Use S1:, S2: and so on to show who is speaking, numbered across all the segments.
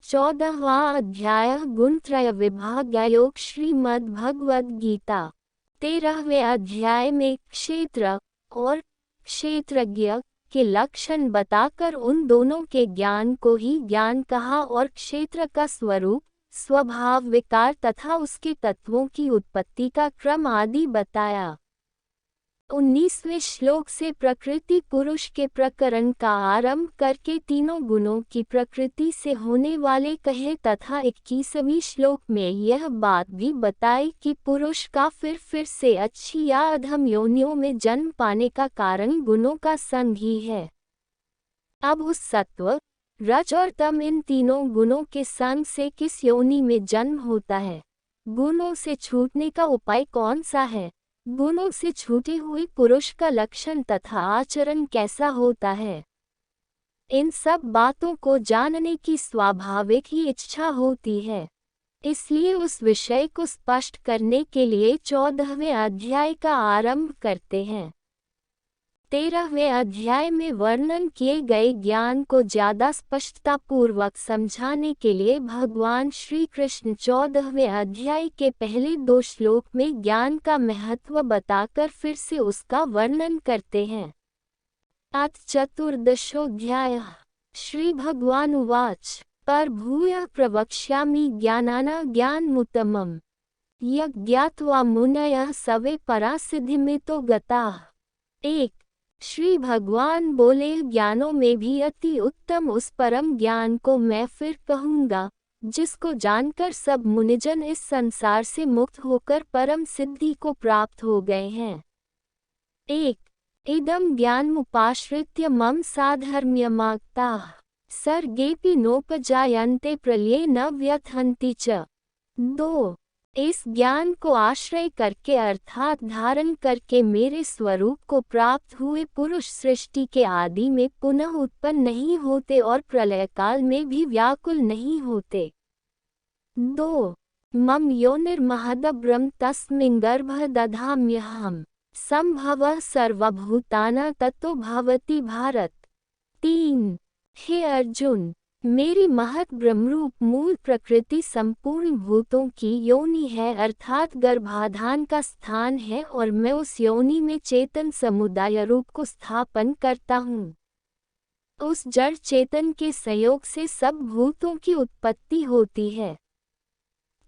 S1: 14वां अध्याय गुणत्रय विभाग योग श्रीमद् भगवद गीता। 13वें अध्याय में क्षेत्र और क्षेत्रज्ञ के लक्षण बताकर उन दोनों के ज्ञान को ही ज्ञान कहा और क्षेत्र का स्वरूप, स्वभाव, विकार तथा उसके तत्वों की उत्पत्ति का क्रम आदि बताया। 19वें श्लोक से प्रकृति पुरुष के प्रकरण का आरंभ करके तीनों गुणों की प्रकृति से होने वाले कहे तथा 21वें श्लोक में यह बात भी बताई कि पुरुष का फिर से अच्छी या अधम योनियों में जन्म पाने का कारण गुणों का संग ही है। अब उस सत्व, रज और तम इन तीनों गुणों के संग से किस योनि में जन्म होता है, गुणों से छूटने का उपाय कौन सा है, गुणों से छूटे हुए पुरुष का लक्षण तथा आचरण कैसा होता है, इन सब बातों को जानने की स्वाभाविक ही इच्छा होती है। इसलिए उस विषय को स्पष्ट करने के लिए 14वें अध्याय का आरंभ करते हैं। 13वें अध्याय में वर्णन किए गए ज्ञान को ज्यादा स्पष्टतापूर्वक समझाने के लिए भगवान श्री कृष्ण 14वें अध्याय के पहले 2 श्लोक में ज्ञान का महत्व बताकर फिर से उसका वर्णन करते हैं। अथ चतुर्दशोऽध्याय श्री भगवान उवाच पर भूयः प्रवक्ष्यामि ज्ञानानाज्ञानमुत्तमम् यज्ञात्वा मुनयः सवे परासिद्धिमितो गताः। 1 श्री भगवान बोले, ज्ञानों में भी अति उत्तम उस परम ज्ञान को मैं फिर कहूँगा जिसको जानकर सब मुनिजन इस संसार से मुक्त होकर परम सिद्धि को प्राप्त हो गए हैं। 1 इदं ज्ञानमुपाश्रित्य मम साधर्म्यमागताः सर्गेऽपि नोपजायन्ते प्रलये न व्यथन्ति च। 2 इस ज्ञान को आश्रय करके अर्थात धारण करके मेरे स्वरूप को प्राप्त हुए पुरुष सृष्टि के आदि में पुनः उत्पन्न नहीं होते और प्रलय काल में भी व्याकुल नहीं होते। 2 मम योनिर्महदब्रह्म तस्मिन् गर्भं दधाम्यहम् सम्भवः सर्वभूतानां ततो भवति भारत। 3 हे अर्जुन, मेरी महत ब्रह्मरूप मूल प्रकृति संपूर्ण भूतों की योनि है अर्थात गर्भाधान का स्थान है और मैं उस योनि में चेतन समुदाय रूप को स्थापन करता हूँ। उस जड़ चेतन के संयोग से सब भूतों की उत्पत्ति होती है।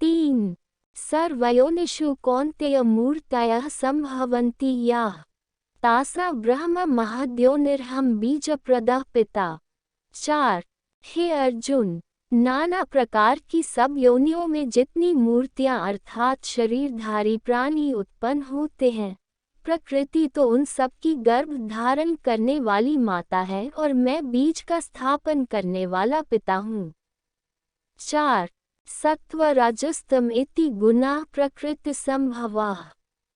S1: 3 सर्वयोनिषु कौन्तेय मूर्तयः सम्भवन्ति याः तासां ब्रह्म महद्योनिरहं बीजप्रदः पिता। 4 हे अर्जुन, नाना प्रकार की सब योनियों में जितनी मूर्तियां अर्थात शरीरधारी प्राणी उत्पन्न होते हैं, प्रकृति तो उन सब की गर्भ धारण करने वाली माता है और मैं बीज का स्थापन करने वाला पिता हूँ। 4 सत्व रजस्तम इति गुणाः प्रकृति संभवाः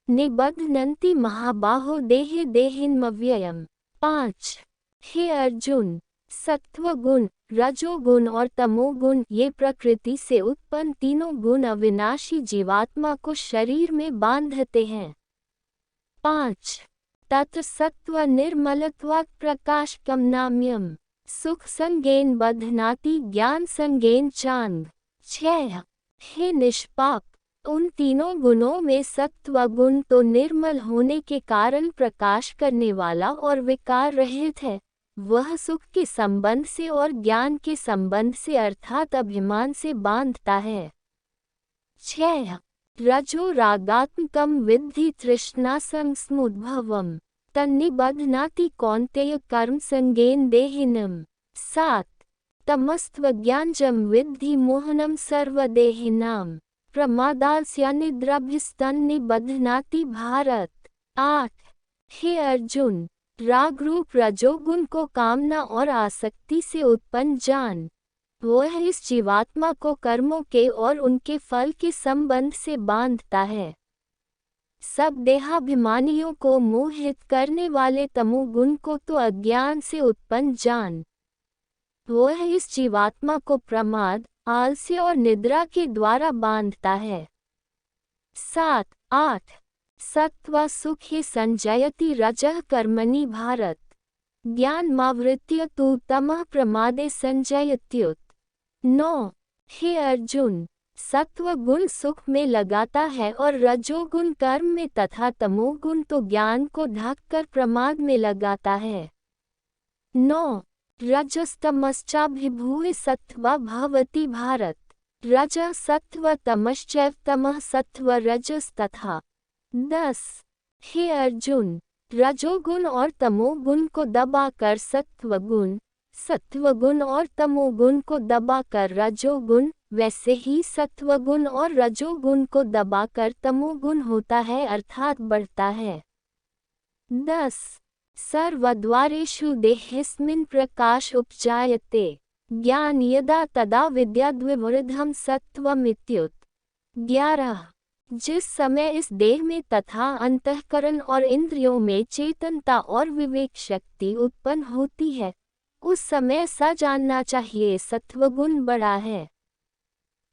S1: निबध्नन्ति महाबाहो देहे देहिनमव्ययम्। 5 हे अर्जुन, सत्वगुण, रजोगुण और तमोगुण ये प्रकृति से उत्पन्न तीनों गुण अविनाशी जीवात्मा को शरीर में बांधते हैं। 5 तत्र सत्व निर्मलत्वात् प्रकाशकं नाम्यम् सुख संगेन बध्नाति ज्ञान संगेन चांद। 6 हे निष्पाप, उन तीनों गुणों में सत्व गुण तो निर्मल होने के कारण प्रकाश करने वाला और विकार रहित है, वह सुख के संबंध से और ज्ञान के संबंध से अर्थात अभिमान से बांधता है। 6 रजो रागात्मकं विद्धि तृष्णासंस्मुद्भवम् तन्निबध्नाति कौन्तेय कर्म संगेन देहिनम्। 7 तमस्त्वज्ञानजं विद्धि मोहनं सर्वदेहिनां प्रमादास्यनिद्राभिस्तन्निबध्नाति भारत। 8 हे अर्जुन, राग रूप रजोगुण को कामना और आसक्ति से उत्पन्न जान, वह इस जीवात्मा को कर्मों के और उनके फल के संबंध से बांधता है। सब देहाभिमानियों को मोहित करने वाले तमोगुण को तो अज्ञान से उत्पन्न जान, वह इस जीवात्मा को प्रमाद, आलस्य और निद्रा के द्वारा बांधता है। 7 8 सत्वा सुखे संजयति रजः कर्मणि भारत ज्ञानमावृत्य तु तमः प्रमादे संजयत्युत। 9। हे अर्जुन, सत्व गुण सुख में लगाता है और रजोगुण कर्म में तथा तमोगुण तो ज्ञान को ढककर प्रमाद में लगाता है। 9। रजस्तमश्चाभिभूय सत्वा भवति भारत। रजः सत्व तमश्चैव तमः सत्व रजस्तथा। 10। हे अर्जुन, रजोगुण और तमोगुण को दबाकर सत्वगुण और तमोगुण को दबाकर रजोगुण, वैसे ही सत्वगुण और रजोगुण को दबाकर तमोगुण होता है अर्थात बढ़ता है। 10। सर्वद्वारेषु देहेऽस्मिन् प्रकाश उपजायते। ज्ञान यदा तदा विद्याद्विवृद्धं सत्त्वमित्युत। 11। जिस समय इस देह में तथा अंतःकरण और इंद्रियों में चेतनता और विवेक शक्ति उत्पन्न होती है, उस समय ऐसा जानना चाहिए सत्वगुण बड़ा है।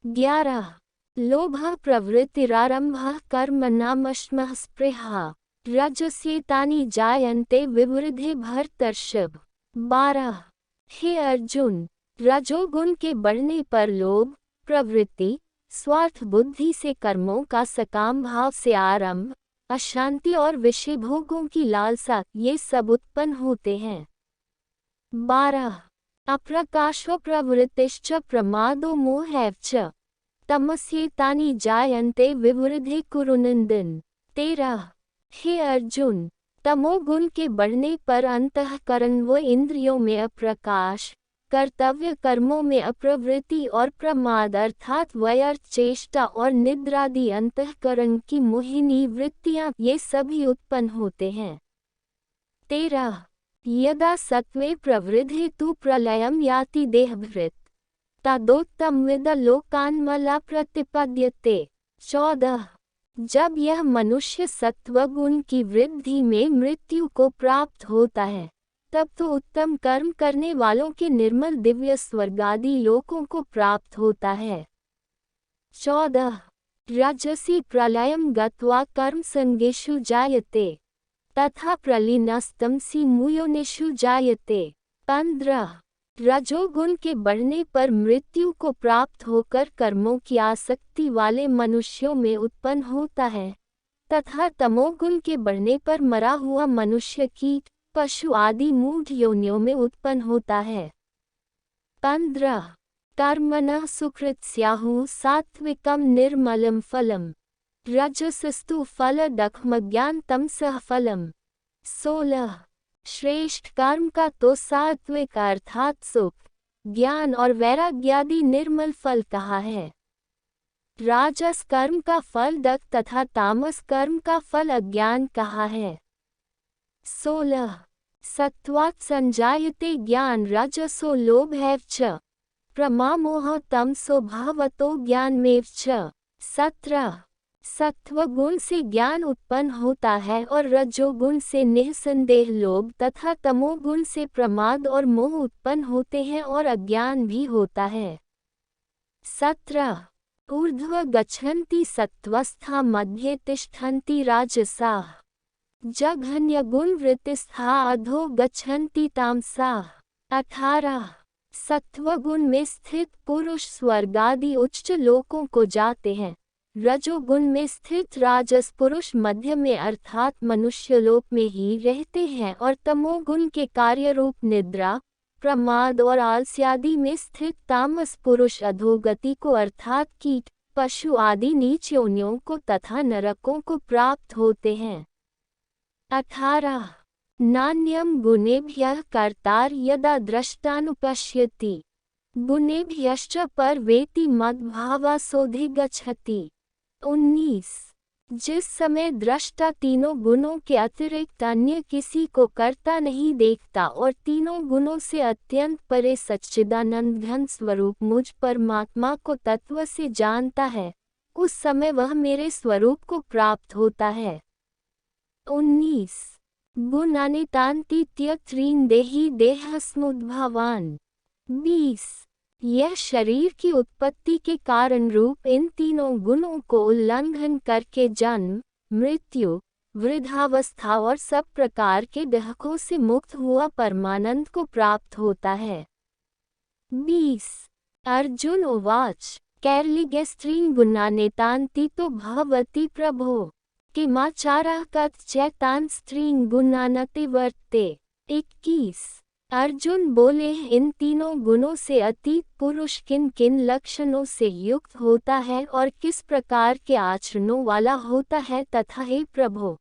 S1: 11। लोभः प्रवृत्तिरारम्भः कर्मणामश्मः स्पृहा रजस्येतानि जायन्ते विवृद्धे भरतर्षभ। 12। हे अर्जुन, रजोगुण के बढ़ने पर लोभ, प्रवृत्ति, स्वार्थ बुद्धि से कर्मों का सकाम भाव से आरंभ, अशांति और विषय भोगों की लालसा, ये सब उत्पन्न होते हैं। 12। अप्रकाशो प्रवृत्तिश्च प्रमादो मोहैव च तमस्येतानि जायन्ते विवृद्धे कुरुनन्दन। 13। हे अर्जुन, तमोगुण के बढ़ने पर अंतःकरण व इंद्रियों में अप्रकाश, कर्तव्य कर्मों में अप्रवृत्ति और प्रमाद अर्थात व्यर्थ चेष्टा और निद्रादि अंतःकरण की मोहिनी वृत्तियां, ये सभी उत्पन्न होते हैं। 13। यदा सत्वे प्रवृद्धे तु प्रलयं याति देहभृत् तदोत्तमविद लोकान्मला प्रतिपद्यते। 14। जब यह मनुष्य सत्वगुण की वृद्धि में मृत्यु को प्राप्त होता है, तब तो उत्तम कर्म करने वालों के निर्मल दिव्य स्वर्गादि लोकों को प्राप्त होता है। 14। रजसी प्रलयं गत्वा कर्म संगेषु जायते तथा प्रलीनस्तमसि मुयोनिषु जायते। 15। रजोगुण के बढ़ने पर मृत्यु को प्राप्त होकर कर्मों की आसक्ति वाले मनुष्यों में उत्पन्न होता है, तथा तमोगुण के बढ़ने पर मरा हुआ मनुष्य कीट, पशु आदि मूढ़ योनियों में उत्पन्न होता है। 15। कर्मणः सुकृत स्याहुः सात्विकं निर्मलं फलम् रजसस्तु फलदख्मज्ञान तमसः फलम्। 16। श्रेष्ठ कर्म का तो सात्विक अर्थात सुख, ज्ञान और वैराग्यादि निर्मल फल कहा है। राजस कर्म का फल दख तथा तामस कर्म का फल अज्ञान कहा है। 16। सत्वात् संजायते ज्ञान रजसो लोभैव च प्रमामोह तमसो भावतो ज्ञानमेव च। 17। सत्वगुण से ज्ञान उत्पन्न होता है और रजोगुण से निःसंदेह लोभ तथा तमोगुण से प्रमाद और मोह उत्पन्न होते हैं और अज्ञान भी होता है। 17। ऊर्ध्व गच्छन्ति सत्त्वस्था मध्ये तिष्ठन्ति राजसाः जघन्य गुण वृत्तिस्था अधो गच्छन्ति तामसाः। 18। सत्वगुण में स्थित पुरुष स्वर्गादि उच्च लोकों को जाते हैं, रजोगुण में स्थित राजस पुरुष मध्य में अर्थात मनुष्य लोक में ही रहते हैं और तमोगुण के कार्य रूप निद्रा, प्रमाद और आलस्यादि में स्थित तामस पुरुष अधोगति को अर्थात कीट, पशु आदि नीच योनियों को तथा नरकों को प्राप्त होते हैं। 18। नान्यं गुणेभ्यः कर्तार यदा द्रष्टानुपश्यति गुणेभ्यश्च परवेति मद्भावासोऽधिगच्छति। 19। जिस समय दृष्टा तीनों गुणों के अतिरिक्त अन्य किसी को कर्ता नहीं देखता और तीनों गुणों से अत्यंत परे सच्चिदानंद घन स्वरूप मुझ परमात्मा को तत्व से जानता है, उस समय वह मेरे स्वरूप को प्राप्त होता है। 19। गुणानितान्ति त्यक्त्रीन् देहि देहस्मुद्भवान्। 20। यह शरीर की उत्पत्ति के कारण रूप इन तीनों गुणों को उल्लंघन करके जन्म, मृत्यु, वृद्धावस्था और सब प्रकार के डहकों से मुक्त हुआ परमानंद को प्राप्त होता है। 20। अर्जुन उवाच कैर्लिगे स्त्रीं गुणानेतान्ति तो भवति प्रभो किमाचारः कथयतान् स्त्रीं गुणानतिवर्ते। 21। अर्जुन बोले इन तीनों गुणों से अतीत पुरुष किन किन लक्षणों से युक्त होता है और किस प्रकार के आचरणों वाला होता है तथा हे प्रभो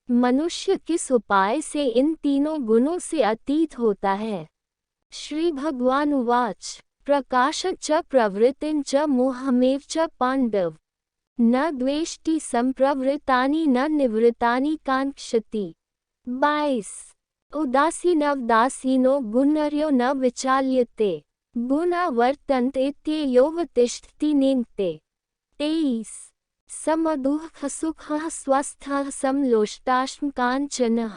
S1: मनुष्य किस उपाय से इन तीनों गुणों से अतीत होता है। श्री भगवान उवाच प्रकाश च प्रवृत्तिं च मोहमेव च पांडव न द्वेष्टि संप्रवृत्तानि न निवृत्तानि कांक्षति। 22। उदासीनवदासीनो गुणर्यो न विचाल्यते गुणा वर्तन्ते इत्येवोपतिष्ठति नेङ्गते। 23। समदुःखसुखः स्वस्थः समलोष्टाश्मकाञ्चनः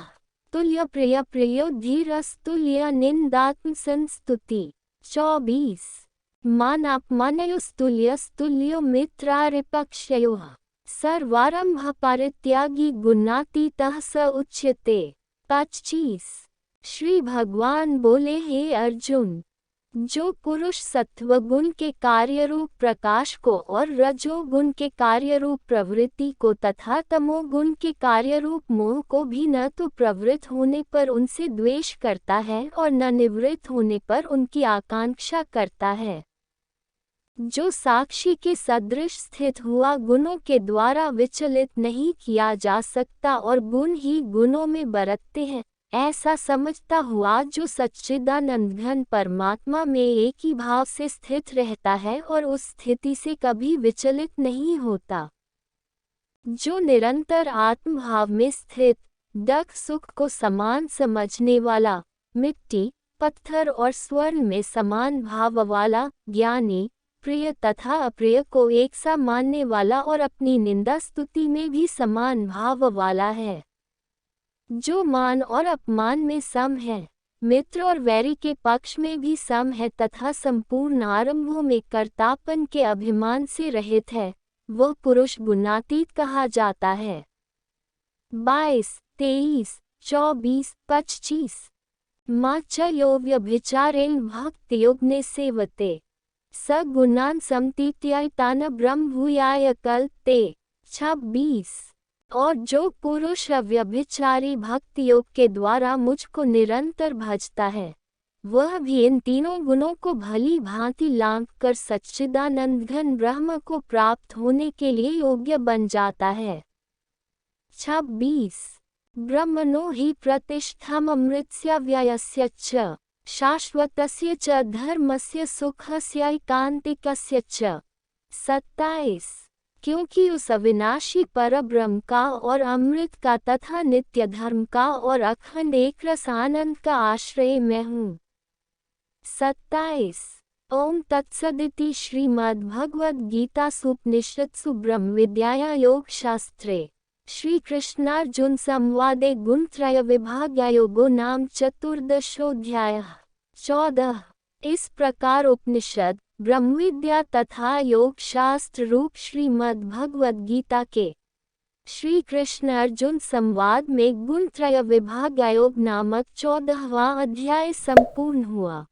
S1: तुल्यप्रियप्रियो धीरस्तुल्यनिन्दात्मसंस्तुति। 24। मानापमानयोस्तुल्यस्तुल्यो मित्रारिपक्षयोः सर्वारम्भपरित्यागी गुणातीतः स उच्यते। 25। श्री भगवान बोले हे अर्जुन जो पुरुष सत्वगुण के कार्यरूप प्रकाश को और रजोगुण के कार्यरूप प्रवृत्ति को तथा तमोगुण के कार्यरूप मोह को भी न तो प्रवृत्त होने पर उनसे द्वेष करता है और न निवृत्त होने पर उनकी आकांक्षा करता है, जो साक्षी के सदृश स्थित हुआ गुणों के द्वारा विचलित नहीं किया जा सकता और गुण ही गुणों में बरतते हैं, ऐसा समझता हुआ जो सच्चिदानंद घन परमात्मा में एक ही भाव से स्थित रहता है और उस स्थिति से कभी विचलित नहीं होता, जो निरंतर आत्मभाव में स्थित दुख सुख को समान समझने वाला, मिट्टी पत्थर और स्वर्ण में समान भाव वाला, ज्ञानी प्रिय तथा अप्रिय को एक सा मानने वाला और अपनी निंदा स्तुति में भी समान भाव वाला है, जो मान और अपमान में सम है, मित्र और वैरी के पक्ष में भी सम है तथा संपूर्ण आरंभों में कर्तापन के अभिमान से रहित है, वह पुरुष गुणातीत कहा जाता है। 22, 23, 24, 25। मां च यो व्यभिचारेण भक्तियोगने सेवते स गुणान समतीत्यायतान ब्रह्म भूयाय कल्पते। 26। और जो पुरुष अव्यभिचारी भक्ति योग के द्वारा मुझको निरंतर भजता है, वह भी इन तीनों गुणों को भली भांति लांघ कर सच्चिदानंद घन ब्रह्म को प्राप्त होने के लिए योग्य बन जाता है। 26। ब्रह्मणो हि प्रतिष्ठाममृतस्य व्ययस्य च शाश्वतस्य च धर्मस्य सुखस्यैकान्तिकस्य च। 27। क्योंकि उस अविनाशी परब्रह्म का और अमृत का तथा नित्य धर्म का और अखंड एक रस आनंद का आश्रय मैं हूँ। 27। ओम तत्सदिति श्रीमद्भगवद्गीतासूपनिषत्सु ब्रह्मविद्याया योगशास्त्रे श्री कृष्णार्जुन संवादे गुणत्रय विभागयोगो नाम चतुर्दशोऽध्यायः। 14। इस प्रकार उपनिषद ब्रह्मविद्या तथा योग शास्त्र रूप श्रीमद्भगवद्गीता के श्री कृष्ण अर्जुन संवाद में गुणत्रय विभागयोग नामक 14वां अध्याय संपूर्ण हुआ।